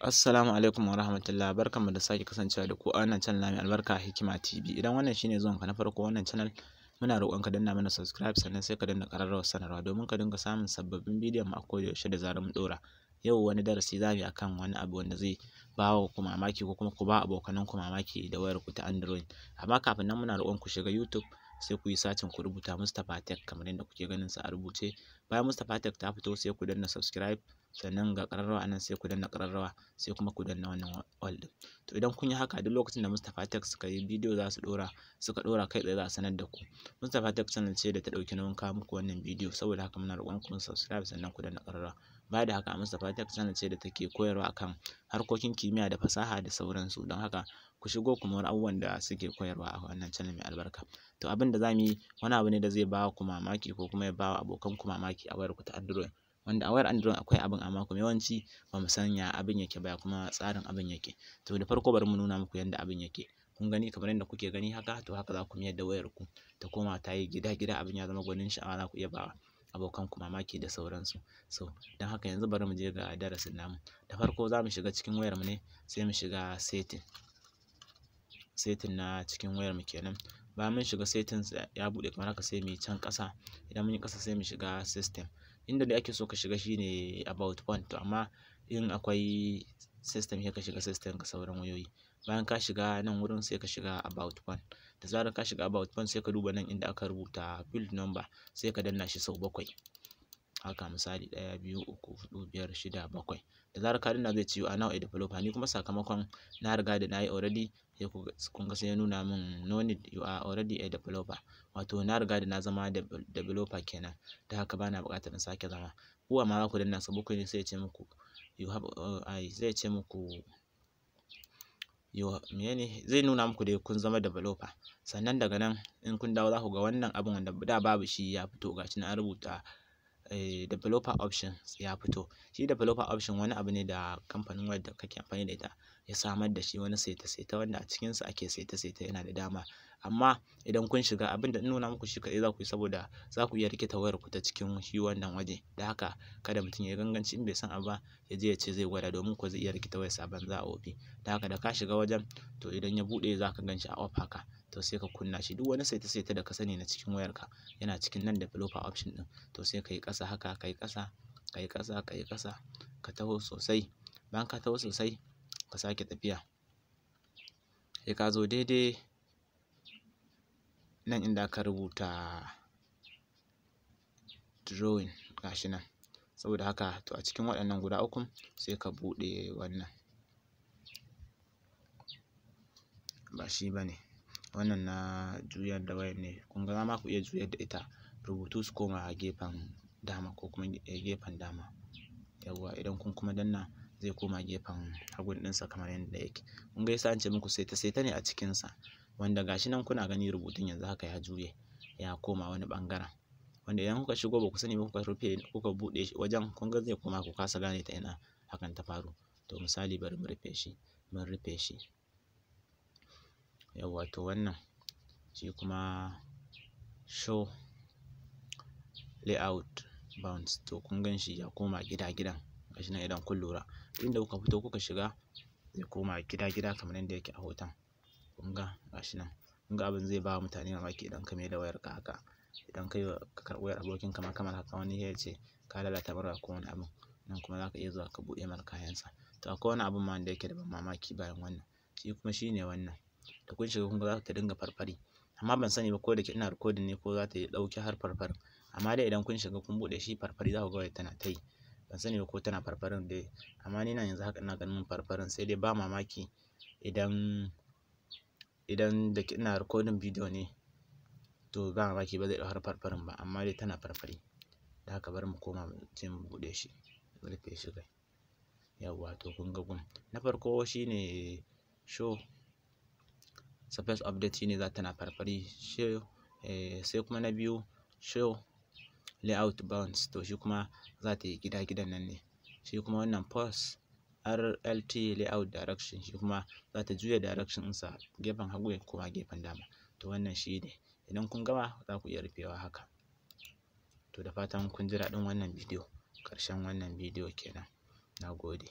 Assalamu alaikum wa rahmatullah, barkanmu da sake kasancewa da ku a wannan channel mai albarka Hikima TV. Idan wannan shine zuwanka na farko wannan channel, muna roƙon ka danna mana subscribe sannan sai ka danna ƙararrawar sanarwa domin ka dinga samun sababbin bidiyon mu a koda yaushe da zarar mun ɗora. Yau wani darasi zamu yi akan wani abu wanda zai bawa ku mamaki ko kuma ku ba abokanan ku mamaki da wayar ku ta Android. Amma kafin nan muna roƙon ku shiga YouTube sai ku yi sacin ku rubuta Mustapha Tech kamar yadda kuke ganin sa a rubuce. Bayan Mustapha Tech ta fito sai ku danna subscribe sannan ga ƙararrawa anan sai ku danna ƙararrawa sai kuma ku danna wannan all din. To idan kun yi haka duk lokacin da Mustapha Tech suka yi bidiyo za su suka ɗora kai tsaye za a sanar da ku. Mustapha Tech channel ce da ta ɗauki nauyin kawo muku wannan bidiyo, saboda haka muna roƙon ku subscribe sannan ku danna ƙararrawa. Baya da haka Mustapha Tech channel ce da take koyarwa akan harkokin kimiyya da fasaha da sauransu, don haka ku shigo ku mori abubuwan da suke koyarwa a wannan channel mai albarka. To abin da zamu yi wani abu ne da zai ba ku mamaki ko kuma ya ba wa abokan ku mamaki a wayar ku ta Android, wanda a wayar Android akwai abin amma kuma yawanci ba mu san ya abin yake ba kuma tsarin abin yake. To da farko bari mu nuna muku yanda abin yake. Kun gani kamar yadda kuke gani haka, to haka za ku mayar da wayar ku ta koma ta yi gida abin ya zama gwanin sha'awa, za ku iya ba abokan ku mamaki da sauransu. So don haka yanzu bari mu je ga darasin namu. Da farko za mu shiga cikin wayar mu ne, sai mu shiga setting na cikin wayar mu kenan. Bayan mun shiga settings ya buɗe kamar haka sai mu yi can ƙasa. Idan mun yi ƙasa sai mu shiga system. Inda dai ake so ka shiga shine about phone, to amma in akwai system sai ka shiga system ga sauran wayoyi. Bayan ka shiga nan wurin sai ka shiga about phone. Da zarar ka shiga about phone sai ka duba nan inda aka rubuta build number sai ka danna shi sau 7. Haka misali 1 2 3 4 5 6 7. Da zarar ka danna zai ce you are now a developer. Ni kuma sakamakon na riga da na yi already sai kun ga sai ya nuna min no need, you are already a developer. Wato na riga da na zama developer kenan, da haka bana buƙatar in sake zama. Ku amma za ku danna sau 7 ne sai ya ce muku you have zai ce muku zai nuna muku dai kun zama developer. Sannan daga nan in kun dawo za ku ga wannan abun wanda da babu shi ya fito, gashi na rubuta developer options ya fito. Shi developer option wani abu ne da kamfanin wayar da kake amfani da ita ya samar da shi, wani saita wanda a cikinsa ake saita yana da dama. Amma idan kun shiga abin da nuna muku shi kaɗai za ku yi, saboda za ku iya rikita wayar ku ta cikin shi wannan waje. Da haka kada mutum ya ganganci in bai san abu ba ya je ya ce zai gwada, domin ko zai iya rikita wayar sa banza a wofi. Da haka da ka shiga wajen to idan ya buɗe za ka gan shi a off haka, to sai ka kunna shi. Duk wani saita da ka sani na cikin wayarka yana cikin nan developer option ɗin. To sai ka yi ƙasa haka, ka yi ƙasa, ka yi ƙasa, ka yi ƙasa, ka taho sosai. Bayan ka taho sosai ka sake tafiya sai ka zo daidai nan inda aka rubuta drawing gashi nan. Saboda haka to a cikin waɗannan guda ukun sai ka buɗe wannan, ba shi bane wannan, na juyar da wayar ne. Kun ga ma ku iya juyar da ita rubutu su koma a gefen dama ko kuma gefen dama. Yawwa idan kun kuma danna zai koma gefen hagun ɗinsa kamar yadda yake. Kun ga yasa an ce muku saita ne a cikinsa, wanda gashi nan kuna gani rubutun yanzu haka ya juye ya koma wani ɓangaren, wanda idan kuka shigo ba ku sani ba kuka buɗe wajen, kun ga zai koma ku kasa gane ta ina hakan ta faru. To misali bari mu rufe shi, mun rufe shi. Yawwa to wannan shi kuma show layout bounds, to kun gan shi ya koma gidan gashi nan. Idan kun lura inda kuka fito kuka shiga zai koma gida kamar yadda yake a hoton. Kun ga gashi nan. Kun ga abin zai ba wa mutane mamaki idan ka mai da wayarka haka. Idan ka karɓi wayar abokinka ma kamar haka, wani ya ce ka lalata mar waya ko wani abu, nan kuma za ka iya zuwa ka buɗe mar kayansa. To akwai wani abun ma wanda yake da ban mamaki bayan wannan, shi kuma shine wannan. Da kun shiga kun ga za ta dinga farfari, amma ban sani ba ko da ke ina recording ne ko za ta ɗauki har farfarin. Amma dai idan kun shiga kun buɗe shi farfari za ku ga wayar tana ta yi. Ban sani ba ko tana farfarin dai, amma ni nan yanzu haka ina ganin farfarin, sai dai ba mamaki idan da ke ina recording video ne to ba mamaki ba zai ɗau har farfarin ba, amma dai tana farfari. Da haka bari mu koma mu je mu buɗe shi, mu rufe shi kai. Yawwa to kun ga gun na farko shine show surface update, shine za tana farfari. Sai kuma na biyu show layout bounds, to shi kuma za ta yi gidan nan ne. Shi kuma wannan pause RLT layout direction, shi kuma za ta juya direction ɗinsa gefen hagu ya koma gefen dama. To wannan shi ne. Idan kun gama za ku iya rufewa haka. To da fatan kun ji daɗin wannan bidiyo. Ƙarshen wannan bidiyo kenan. Na gode.